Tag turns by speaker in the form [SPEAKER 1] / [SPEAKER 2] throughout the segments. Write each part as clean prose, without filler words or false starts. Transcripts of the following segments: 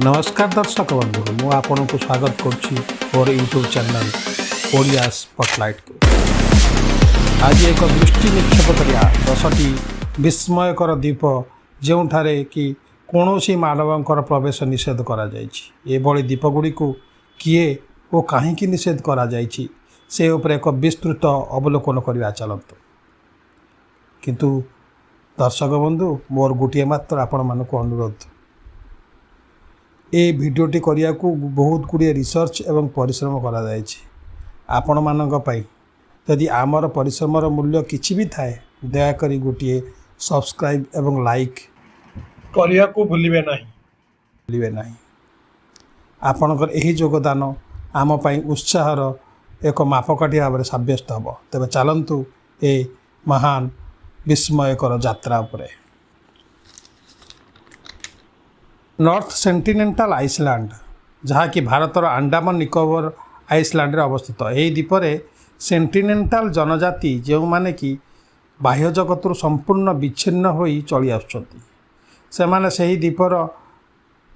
[SPEAKER 1] नमस्कार दर्शक बंधु मु आपन को स्वागत करुच्ची मोर यूट्यूब चैनल ओडिया स्पॉटलाइट को। आज एक दृष्टि निक्षेप करिया 10टी विस्मयकर द्वीप जोठारे कि कौनसी मानवंकर प्रवेश निषेध करा जायछि। एभली द्वीपगुड़ी को किए ओ काहींकि निषेध करा जायछि से उपरे एक विस्तृत अवलोकन करवा चलतु। किंतु दर्शक बंधु मोर गोटे मात्र आपण मानक अनुरोध, ए भिडियोटी करिया को बहुत गुड़िए रिसर्च एवं परिश्रम करा जायछि। आपण मानक पई यदि आमर परिश्रमर मूल्य किछि भी थाए दयाकरी गोटे सब्सक्राइब एवं लाइक
[SPEAKER 2] करिया को भूलिबे नाही।
[SPEAKER 1] आपणकर एही योगदान आम पई उत्साहर एक मापकाठी भाव में सब्यस्त हम। तेबे चलंतु ए महान विस्मयकर यात्रा उपरे। नॉर्थ सेंटिनेंटाल आइसलैंड जहाँकि भारतर अंडमान निकोबर आइसलैंड अवस्थित। यही द्वीपर सेंटिनेंटाल जनजाति जो माने कि बाह्य जगत संपूर्ण विच्छिन्न होई चली आसुछंती, सेमाने सही द्वीपर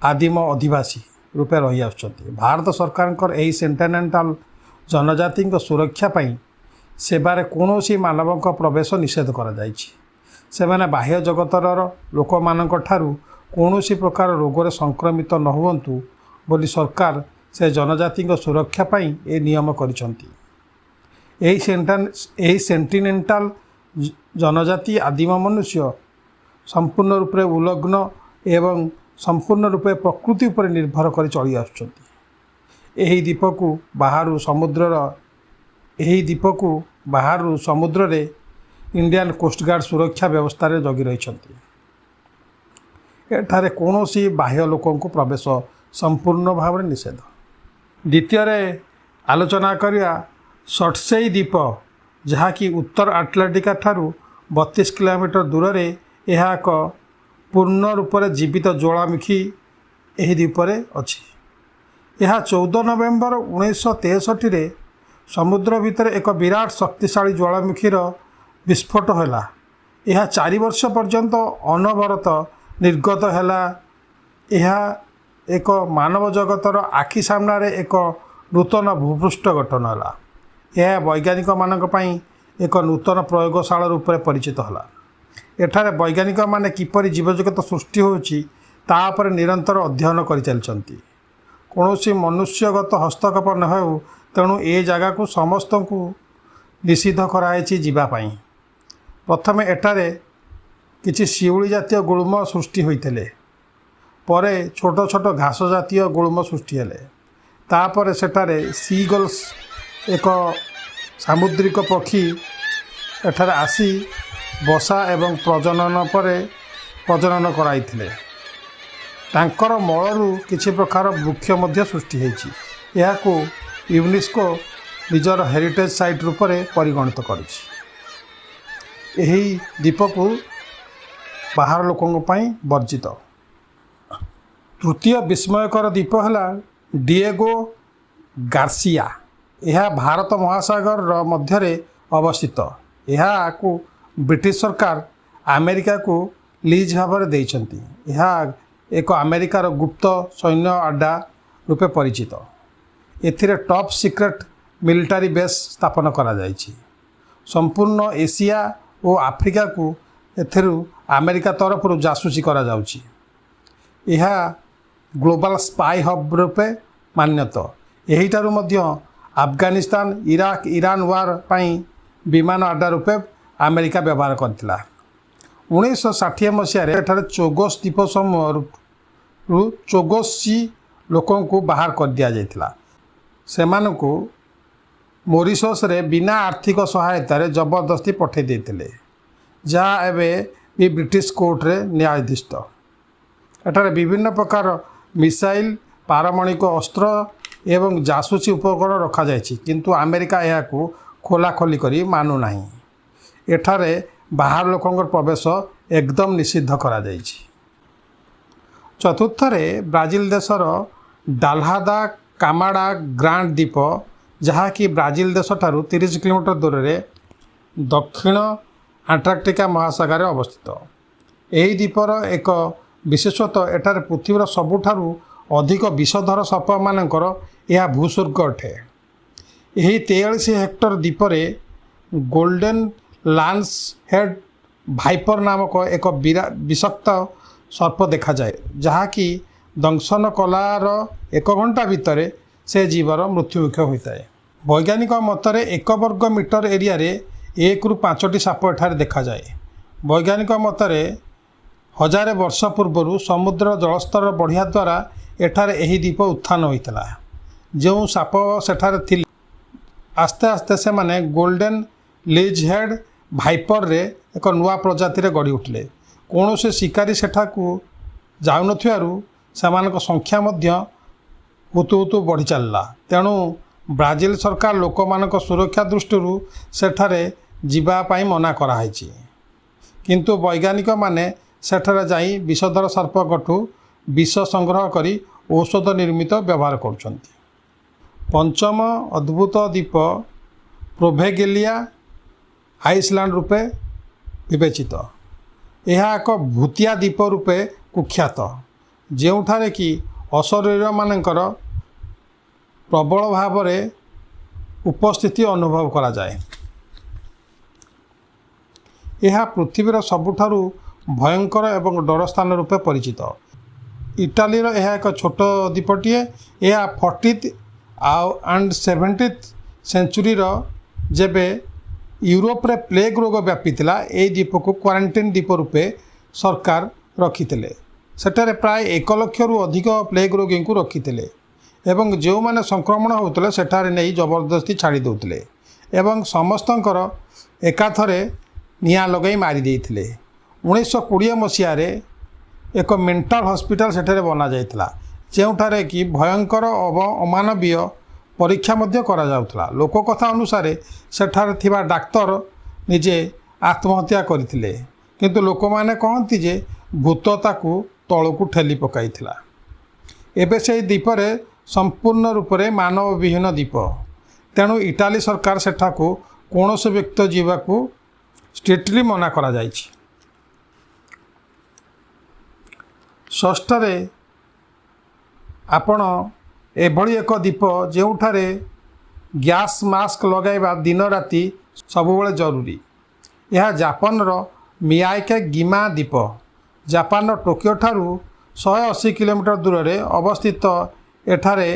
[SPEAKER 1] आदिम अधिवासी रूपे रही आसुछंती। भारत सरकार एही सेंटिनेंटाल जनजाति सुरक्षा पई सेबारे कौनसी मानवक प्रवेश निषेध करा जायछि। सेमाने बाह्य जगतर लोक मानक ठारू कौनसी प्रकार रोग संक्रमित न हुवंतु बोली सरकार से जनजाति सुरक्षा पई ए नियम करिसंती। एही सेंटिनेंटाल जनजाति आदिम मनुष्य संपूर्ण रूपे उलग्न एवं संपूर्ण रूपे प्रकृति उपर निर्भर कर चली आसुछंती। एही द्वीपकु बाहर समुद्र रे इंडियन कोस्टगार्ड सुरक्षा व्यवस्था रे जगी रहिसंती। एठारे कौनसी बाह्य लोकों को प्रवेश संपूर्ण भाव में निषेध। द्वितीय आलोचना करिया सटसेई द्वीप जहाँकि उत्तर आटलांटिका ठारू 32 किलोमीटर दूर रे यह एक पूर्ण रूप से जीवित ज्वालामुखी एही द्वीपर अछि। यह 14 नवेम्बर 1963 रे समुद्र भितर एक विराट शक्तिशाली ज्वालामुखीर विस्फोट होला। यह 4 वर्ष पर्यंत अनवरत निर्गत हैला। यह एक मानव जगतर आखि सामने एक नूतन भूपृष्ठ गठन है। यह वैज्ञानिक मानक पई एक नूतन प्रयोगशाला रूप में परिचित है। एठारे वैज्ञानिक माने किपरि जीवजगत सृष्टि होछि ता पर निरंतर अध्ययन कर चलछंती। कौनसी मनुष्यगत हस्तक्षेप न हो तेणु ए जगह को समस्त को निषिद्ध कराई जीवा पई। प्रथमे एठारे किछि शिउली जातीय गुळ्म सृष्टि होइतले, परे छोट छोट घास जातीय गुळ्म सृष्टि हेले। तापर सेठारे सीगल्स एक सामुद्रिक पक्षी एठारे आसी बसा एवं प्रजनन कराइथिले। तांकर मलरू किछि प्रकार वृक्ष मध्य सृष्टि होइछि। याकू यूनेस्को निजर हेरिटेज साइट रूप में परिगणित करिछि। एही द्वीपकू बाहर लोकों पाई वर्जित। तृतीय विस्मयकर द्वीप है डिएगो गार्सिया। यह भारत महासागर मध्य अवस्थित। यह को ब्रिटिश सरकार अमेरिका को लीज भाव में देइछंती। यह एक अमेरिकार गुप्त सैन्य अड्डा रूपे परिचित। एथिरे टॉप सीक्रेट मिलिटारी बेस स्थापन करा जायछि। संपूर्ण एशिया और आफ्रिका को एथिरु अमेरिका तरफ जासूसी करा जाउछि। यह ग्लोबल स्पाई हब रूपे मान्यता। एहिठारु मध्य अफगानिस्तान इराक ईरान वार पई विमान अड्डा रूपे अमेरिका व्यवहार करथिला। 1960 मसीह एठारे चोगोस द्वीप समूह चोगोसी लोकों को बाहर कर दिया जायथिला। सेमानकु मॉरिशस रे बिना आर्थिक सहायता रे जबरदस्ती पठे देथिले, जहाँ एवं भी ब्रिटिश कोर्ट रे न्यायाधीश। एठारे विभिन्न प्रकार मिसाइल पारमाणिक अस्त्र एवं जासूसी उपकरण रखा जायछि, किंतु अमेरिका यह को खोलाखोली करी मानु नाही। एठारे बाहर लोकंर प्रवेश एकदम निषिद्ध करा जायछि। चतुर्थरे ब्राजिल देशर डाल्हादा कामाडा ग्रांड द्वीप जहाँकि ब्राजिल देश ठारू 30 किलोमीटर दूर रे दक्षिण अंटार्कटिका महासागर अवस्थित। यही द्वीपर एक विशेषतः एठारे पृथ्वीर सबुठारु ଅଧିକ ବିଷଧର ସର୍ପମାନଙ୍କର ଏହା ଭୂସ୍ୱର୍ଗ ଅଟେ। ଏହି 43 ହେକ୍ଟର ଦ୍ୱୀପରେ ଗୋଲ୍ଡେନ୍ ଲାନ୍ସ ହେଡ୍ ଭାଇପର ନାମକ ଏକ ବିଷାକ୍ତ ସର୍ପ ଦେଖାଯାଏ, ଯାହାକି ଦଂଶନ କଲାର 1 ଘଣ୍ଟା ଭିତରେ ସେ ଜୀବର ମୃତ୍ୟୁମୁଖ ହୋଇଥାଏ। ବୈଜ୍ଞାନିକ ମତରେ 1 ବର୍ଗ ମିଟର ଏରିଆରେ 1ରୁ 5ଟି ସାପ ଏଠାରେ ଦେଖାଯାଏ। ବୈଜ୍ଞାନିକ ମତରେ 1000 ବର୍ଷ ପୂର୍ବରୁ ସମୁଦ୍ର ଜଳସ୍ତର ବଢ଼ିବା ଦ୍ୱାରା ଏଠାରେ ଏହି ଦ୍ୱୀପ ଉତ୍ଥାନ ହୋଇଥିଲା। ଯେଉଁ ସାପ ସେଠାରେ ଥିଲେ ଆସ୍ତେ ଆସ୍ତେ ସେମାନେ ଗୋଲ୍ଡେନ୍ ଲିଜ୍ ହେଡ୍ ଭାଇପରରେ ଏକ ନୂଆ ପ୍ରଜାତିରେ ଗଢ଼ି ଉଠିଲେ। କୌଣସି ଶିକାରୀ ସେଠାକୁ ଯାଉନଥିବାରୁ ସେମାନଙ୍କ ସଂଖ୍ୟା ମଧ୍ୟ ହୁତୁ ହୁତୁ ବଢ଼ି ଚାଲିଲା। ତେଣୁ ବ୍ରାଜିଲ ସରକାର ଲୋକମାନଙ୍କ ସୁରକ୍ଷା ଦୃଷ୍ଟିରୁ ସେଠାରେ ଯିବା ପାଇଁ ମନା କରାଯାଇଛି। କିନ୍ତୁ ବୈଜ୍ଞାନିକମାନେ ସେଠାରେ ଯାଇ ବିଷଧର ସର୍ପଙ୍କଠୁ ବିଷ ସଂଗ୍ରହ କରି ଔଷଧ ନିର୍ମିତ ବ୍ୟବହାର କରୁଛନ୍ତି। ପଞ୍ଚମ ଅଦ୍ଭୁତ ଦ୍ୱୀପ ପ୍ରୋଭେଗେଲିଆ ଆଇସଲ୍ୟାଣ୍ଡ ରୂପେ ବିବେଚିତ। ଏହା ଏକ ଭୂତିଆ ଦ୍ୱୀପ ରୂପେ କୁଖ୍ୟାତ, ଯେଉଁଠାରେ କି ଅଶରୀରମାନଙ୍କର ପ୍ରବଳ ଭାବରେ ଉପସ୍ଥିତି ଅନୁଭବ କରାଯାଏ। ଏହା ପୃଥିବୀର ସବୁଠାରୁ ଭୟଙ୍କର ଏବଂ ଡର ସ୍ଥାନ ରୂପେ ପରିଚିତ। ଇଟାଲୀର ଏହା ଏକ ଛୋଟ ଦ୍ୱୀପଟିଏ। ଏହା 40th and 70th ସେଞ୍ଚୁରୀର ଯେବେ ୟୁରୋପରେ ପ୍ଲେଗ୍ ରୋଗ ବ୍ୟାପିଥିଲା, ଏହି ଦ୍ୱୀପକୁ କ୍ୱାରେଣ୍ଟାଇନ୍ ଦ୍ୱୀପ ରୂପେ ସରକାର ରଖିଥିଲେ। ସେଠାରେ ପ୍ରାୟ 1 ଲକ୍ଷରୁ ଅଧିକ ପ୍ଲେଗ୍ ରୋଗୀଙ୍କୁ ରଖିଥିଲେ ଏବଂ ଯେଉଁମାନେ ସଂକ୍ରମଣ ହେଉଥିଲେ ସେଠାରେ ନେଇ ଜବରଦସ୍ତି ଛାଡ଼ି ଦେଉଥିଲେ ଏବଂ ସମସ୍ତଙ୍କର ଏକାଥରେ ନିଆଁ ଲଗାଇ ମାରି ଦେଇଥିଲେ। 1920 ମସିହାରେ ଏକ ମେଣ୍ଟାଲ ହସ୍ପିଟାଲ ସେଠାରେ ବନାଯାଇଥିଲା, ଯେଉଁଠାରେ କି ଭୟଙ୍କର ଅମାନବୀୟ ପରୀକ୍ଷା ମଧ୍ୟ କରାଯାଉଥିଲା। ଲୋକକଥା ଅନୁସାରେ ସେଠାରେ ଥିବା ଡାକ୍ତର ନିଜେ ଆତ୍ମହତ୍ୟା କରିଥିଲେ, କିନ୍ତୁ ଲୋକମାନେ କହନ୍ତି ଯେ ଭୂତ ତାକୁ ତଳକୁ ଠେଲି ପକାଇଥିଲା। ଏବେ ସେହି ଦ୍ୱୀପରେ ସମ୍ପୂର୍ଣ୍ଣ ରୂପରେ ମାନବବିହୀନ ଦ୍ୱୀପ। ତେଣୁ ଇଟାଲୀ ସରକାର ସେଠାକୁ କୌଣସି ବ୍ୟକ୍ତି ଯିବାକୁ ଷ୍ଟ୍ରିକ୍ଟଲି ମନା କରାଯାଇଛି। ଷଷ୍ଠରେ ଆପଣ ଏଭଳି ଏକ ଦ୍ୱୀପ ଯେଉଁଠାରେ ଗ୍ୟାସ୍ ମାସ୍କ ଲଗାଇବା ଦିନ ରାତି ସବୁବେଳେ ଜରୁରୀ। ଏହା ଜାପାନର ମିୟାକେ ଗିମା ଦ୍ୱୀପ। ଜାପାନର ଟୋକିଓ ଠାରୁ 180 କିଲୋମିଟର ଦୂରରେ ଅବସ୍ଥିତ ଏଠାରେ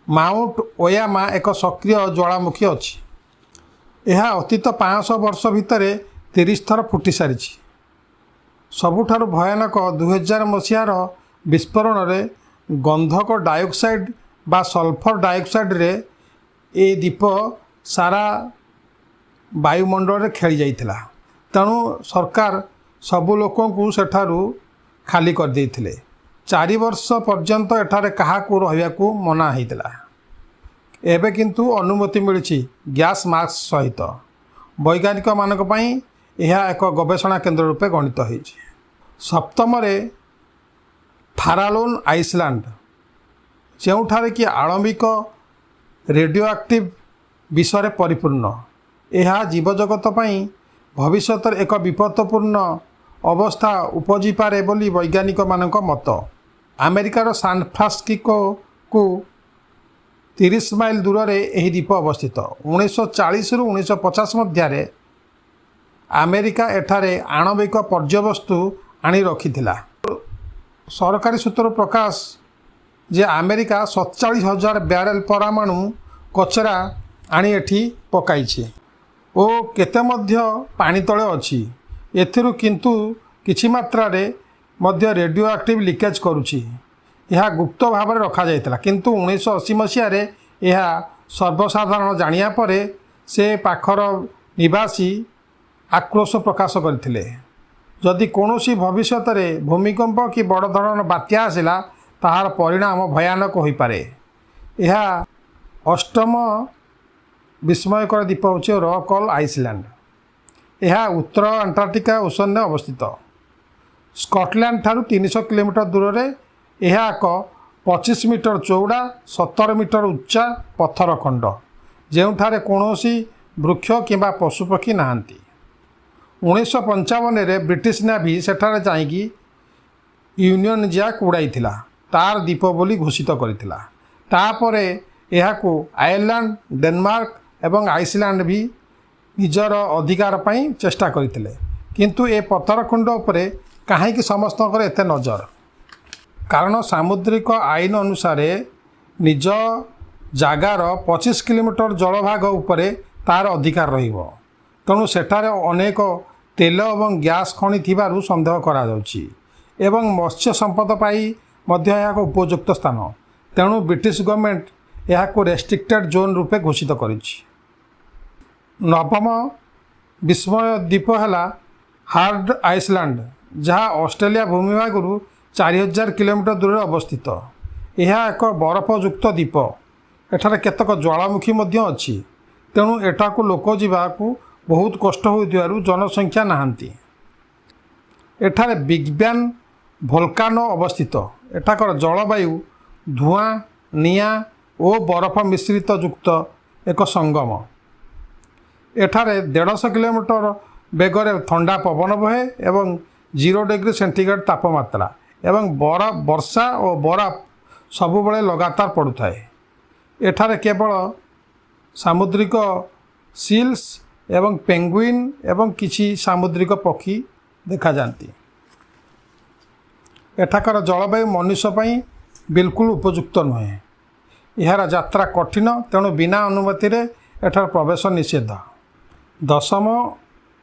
[SPEAKER 1] ମାଉଣ୍ଟ ଓୟାମା ଏକ ସକ୍ରିୟ ଜ୍ୱାଳାମୁଖୀ ଅଛି। ଏହା ଅତୀତ 500 ବର୍ଷ ଭିତରେ 30 ଥର ଫୁଟି ସାରିଛି। ସବୁଠାରୁ ଭୟାନକ 2000 ମସିହାର ବିସ୍ଫୋରଣରେ ଗନ୍ଧକ ଡାଇଅକ୍ସାଇଡ୍ ବା ସଲଫର ଡାଇଅକ୍ସାଇଡ୍ରେ ଏହି ଦ୍ୱୀପ ସାରା ବାୟୁମଣ୍ଡଳରେ ଖେଳି ଯାଇଥିଲା। ତେଣୁ ସରକାର ସବୁ ଲୋକଙ୍କୁ ସେଠାରୁ ଖାଲି କରିଦେଇଥିଲେ। 4 ବର୍ଷ ପର୍ଯ୍ୟନ୍ତ ଏଠାରେ କାହାକୁ ରହିବାକୁ ମନା ହେଇଥିଲା। ଏବେ କିନ୍ତୁ ଅନୁମତି ମିଳିଛି ଗ୍ୟାସ୍ ମାସ୍କ ସହିତ। ବୈଜ୍ଞାନିକମାନଙ୍କ ପାଇଁ ଏହା ଏକ ଗବେଷଣା କେନ୍ଦ୍ର ରୂପେ ଗଣିତ ହୋଇଛି। ସପ୍ତମରେ ଫାରାଲୋନ୍ ଆଇସଲ୍ୟାଣ୍ଡ, ଯେଉଁଠାରେ କି ଆଣବିକ ରେଡ଼ିଓ ଆକ୍ଟିଭ୍ ବିଷୟରେ ପରିପୂର୍ଣ୍ଣ। ଏହା ଜୀବଜଗତ ପାଇଁ ଭବିଷ୍ୟତରେ ଏକ ବିପଦପୂର୍ଣ୍ଣ ଅବସ୍ଥା ଉପୁଜିପାରେ ବୋଲି ବୈଜ୍ଞାନିକମାନଙ୍କ ମତ। ଆମେରିକାର ସାନ୍ ଫ୍ରାନ୍ସିସ୍କୋକୁ 30 ମାଇଲ ଦୂରରେ ଏହି ଦ୍ୱୀପ ଅବସ୍ଥିତ। 1940ରୁ 1950 ମଧ୍ୟରେ ଆମେରିକା ଏଠାରେ ଆଣବିକ ବର୍ଜ୍ୟବସ୍ତୁ ଆଣି ରଖିଥିଲା। ସରକାରୀ ସୂତ୍ରରୁ ପ୍ରକାଶ ଯେ ଆମେରିକା 47,000 ବ୍ୟାରେଲ ପରମାଣୁ କଚରା ଆଣି ଏଠି ପକାଇଛି ଓ କେତେ ମଧ୍ୟ ପାଣି ତଳେ ଅଛି। ଏଥିରୁ କିନ୍ତୁ କିଛି ମାତ୍ରାରେ ମଧ୍ୟ ରେଡ଼ିଓ ଆକ୍ଟିଭ୍ ଲିକେଜ୍ କରୁଛି। ଏହା ଗୁପ୍ତ ଭାବରେ ରଖାଯାଇଥିଲା, କିନ୍ତୁ 1980 ମସିହାରେ ଏହା ସର୍ବସାଧାରଣ ଜାଣିବା ପରେ ସେ ପାଖର ନିବାସୀ ଆକ୍ରୋଶ ପ୍ରକାଶ କରିଥିଲେ। ଯଦି କୌଣସି ଭବିଷ୍ୟତରେ ଭୂମିକମ୍ପ କି ବଡ଼ ଧରଣର ବାତ୍ୟା ଆସିଲା, ତାହାର ପରିଣାମ ଭୟାନକ ହୋଇପାରେ। ଏହା ଅଷ୍ଟମ ବିସ୍ମୟକର ଦ୍ୱୀପ ହେଉଛି ରକ୍ ଆଇସଲ୍ୟାଣ୍ଡ। ଏହା ଉତ୍ତର ଆଣ୍ଟାର୍କଟିକା ଓସନରେ ଅବସ୍ଥିତ। ସ୍କଟଲ୍ୟାଣ୍ଡ ଠାରୁ 300 କିଲୋମିଟର ଦୂରରେ ଏହା ଏକ 25 ମିଟର ଚଉଡ଼ା 17 ମିଟର ଉଚ୍ଚା ପଥର ଖଣ୍ଡ, ଯେଉଁଠାରେ କୌଣସି ବୃକ୍ଷ କିମ୍ବା ପଶୁପକ୍ଷୀ ନାହାନ୍ତି। 1955ରେ ବ୍ରିଟିଶ ନେଭି ସେଠାରେ ଯାଇକି ୟୁନିୟନ୍ ଜ୍ୟାକ୍ ଉଡ଼ାଇଥିଲା। ତାର ଦ୍ୱୀପ ବୋଲି ଘୋଷିତ କରିଥିଲା। ତାପରେ ଏହାକୁ ଆୟର୍ଲାଣ୍ଡ, ଡେନମାର୍କ ଏବଂ ଆଇସଲ୍ୟାଣ୍ଡ ବି ନିଜର ଅଧିକାର ପାଇଁ ଚେଷ୍ଟା କରିଥିଲେ। କିନ୍ତୁ ଏ ପଥରଖଣ୍ଡ ଉପରେ କାହିଁକି ସମସ୍ତଙ୍କର ଏତେ ନଜର? କାରଣ ସାମୁଦ୍ରିକ ଆଇନ ଅନୁସାରେ ନିଜ ଜାଗାର 25 କିଲୋମିଟର ଜଳଭାଗ ଉପରେ ତାର ଅଧିକାର ରହିବ। ତେଣୁ ସେଠାରେ ଅନେକ ତେଲ ଏବଂ ଗ୍ୟାସ୍ ଖଣି ଥିବାରୁ ସନ୍ଦେହ କରାଯାଉଛି ଏବଂ ମତ୍ସ୍ୟ ସମ୍ପଦ ପାଇଁ ମଧ୍ୟ ଏହା ଏକ ଉପଯୁକ୍ତ ସ୍ଥାନ। ତେଣୁ ବ୍ରିଟିଶ ଗଭର୍ଣ୍ଣମେଣ୍ଟ ଏହାକୁ ରେଷ୍ଟ୍ରିକ୍ଟେଡ୍ ଜୋନ୍ ରୂପେ ଘୋଷିତ କରିଛି। ନବମ ବିସ୍ମୟ ଦ୍ୱୀପ ହେଲା ହାର୍ଡ ଆଇସଲ୍ୟାଣ୍ଡ, ଯାହା ଅଷ୍ଟ୍ରେଲିଆ ଭୂମିଭାଗରୁ 4000 କିଲୋମିଟର ଦୂରରେ ଅବସ୍ଥିତ। ଏହା ଏକ ବରଫଯୁକ୍ତ ଦ୍ୱୀପ। ଏଠାରେ କେତେକ ଜ୍ୱାଳାମୁଖୀ ମଧ୍ୟ ଅଛି। ତେଣୁ ଏଠାକୁ ଲୋକ ଯିବାକୁ ବହୁତ କଷ୍ଟ ହେଉଥିବାରୁ ଜନସଂଖ୍ୟା ନାହାନ୍ତି। ଏଠାରେ ବିଗ୍ ବ୍ୟାନ୍ ଭୋଲକାନୋ ଅବସ୍ଥିତ। ଏଠାକାର ଜଳବାୟୁ ଧୂଆଁ, ନିଆଁ ଓ ବରଫ ମିଶ୍ରିତ ଯୁକ୍ତ ଏକ ସଙ୍ଗମ। ଏଠାରେ 150 କିଲୋମିଟର ବେଗରେ ଥଣ୍ଡା ପବନ ବହେ ଏବଂ 0 ଡିଗ୍ରୀ ସେଣ୍ଟିଗ୍ରେଡ୍ ତାପମାତ୍ରା ଏବଂ ବର୍ଷା ଓ ବରଫ ସବୁବେଳେ ଲଗାତାର ପଡ଼ୁଥାଏ। ଏଠାରେ କେବଳ ସାମୁଦ୍ରିକ ସିଲ୍ସ ଏବଂ ପେଙ୍ଗୁଇନ୍ ଏବଂ କିଛି ସାମୁଦ୍ରିକ ପକ୍ଷୀ ଦେଖାଯାନ୍ତି। ଏଠାକାର ଜଳବାୟୁ ମନୁଷ୍ୟ ପାଇଁ ବିଲକୁଲ ଉପଯୁକ୍ତ ନୁହେଁ। ଏହାର ଯାତ୍ରା କଠିନ, ତେଣୁ ବିନା ଅନୁମତିରେ ଏଠାରେ ପ୍ରବେଶ ନିଷେଧ। ଦଶମ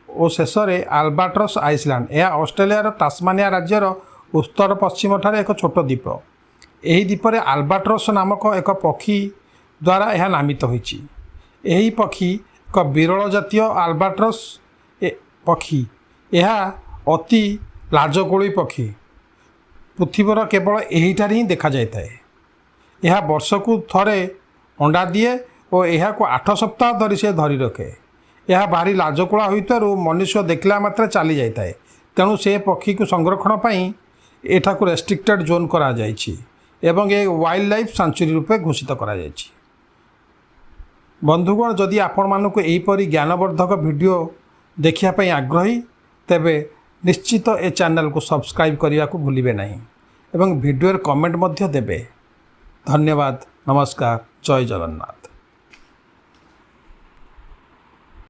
[SPEAKER 1] ଓ ଶେଷରେ ଆଲବାଟ୍ରସ୍ ଆଇସଲ୍ୟାଣ୍ଡ। ଏହା ଅଷ୍ଟ୍ରେଲିଆର ଟାସମାନିଆ ରାଜ୍ୟର ଉତ୍ତର ପଶ୍ଚିମଠାରେ ଏକ ଛୋଟ ଦ୍ୱୀପ। ଏହି ଦ୍ୱୀପରେ ଆଲବାଟ୍ରସ୍ ନାମକ ଏକ ପକ୍ଷୀ ଦ୍ୱାରା ଏହା ନାମିତ ହୋଇଛି। ଏହି ପକ୍ଷୀ ଏକ ବିରଳ ଜାତୀୟ ଆଲବାଟ୍ରସ୍ ପକ୍ଷୀ। ଏହା ଅତି ଲାଜକୁଳୀ ପକ୍ଷୀ। ପୃଥିବୀର କେବଳ ଏହିଠାରେ ହିଁ ଦେଖାଯାଇଥାଏ। ଏହା ବର୍ଷକୁ ଥରେ ଅଣ୍ଡା ଦିଏ ଓ ଏହାକୁ 8 ସପ୍ତାହ ଧରି ସେ ଧରି ରଖେ। ଏହା ଭାରି ଲାଜକୁଳା ହୋଇଥିବାରୁ ମନୁଷ୍ୟ ଦେଖିଲା ମାତ୍ରେ ଚାଲି ଯାଇଥାଏ। ତେଣୁ ସେ ପକ୍ଷୀକୁ ସଂରକ୍ଷଣ ପାଇଁ ଏଠାକୁ ରେଷ୍ଟ୍ରିକ୍ଟେଡ୍ ଜୋନ୍ କରାଯାଇଛି ଏବଂ ଏ ୱାଇଲ୍ଡ ଲାଇଫ୍ ସାଞ୍ଚୁରୀ ରୂପେ ଘୋଷିତ କରାଯାଇଛି। ବନ୍ଧୁଗଣ, ଯଦି ଆପଣମାନଙ୍କୁ ଏହିପରି ଜ୍ଞାନବର୍ଦ୍ଧକ ଭିଡ଼ିଓ ଦେଖିବା ପାଇଁ ଆଗ୍ରହୀ, ତେବେ ନିଶ୍ଚିତ ଏ ଚ୍ୟାନେଲକୁ ସବସ୍କ୍ରାଇବ୍ କରିବାକୁ ଭୁଲିବେ ନାହିଁ ଏବଂ ଭିଡ଼ିଓରେ କମେଣ୍ଟ ମଧ୍ୟ ଦେବେ। ଧନ୍ୟବାଦ। ନମସ୍କାର। ଜୟ ଜଗନ୍ନାଥ।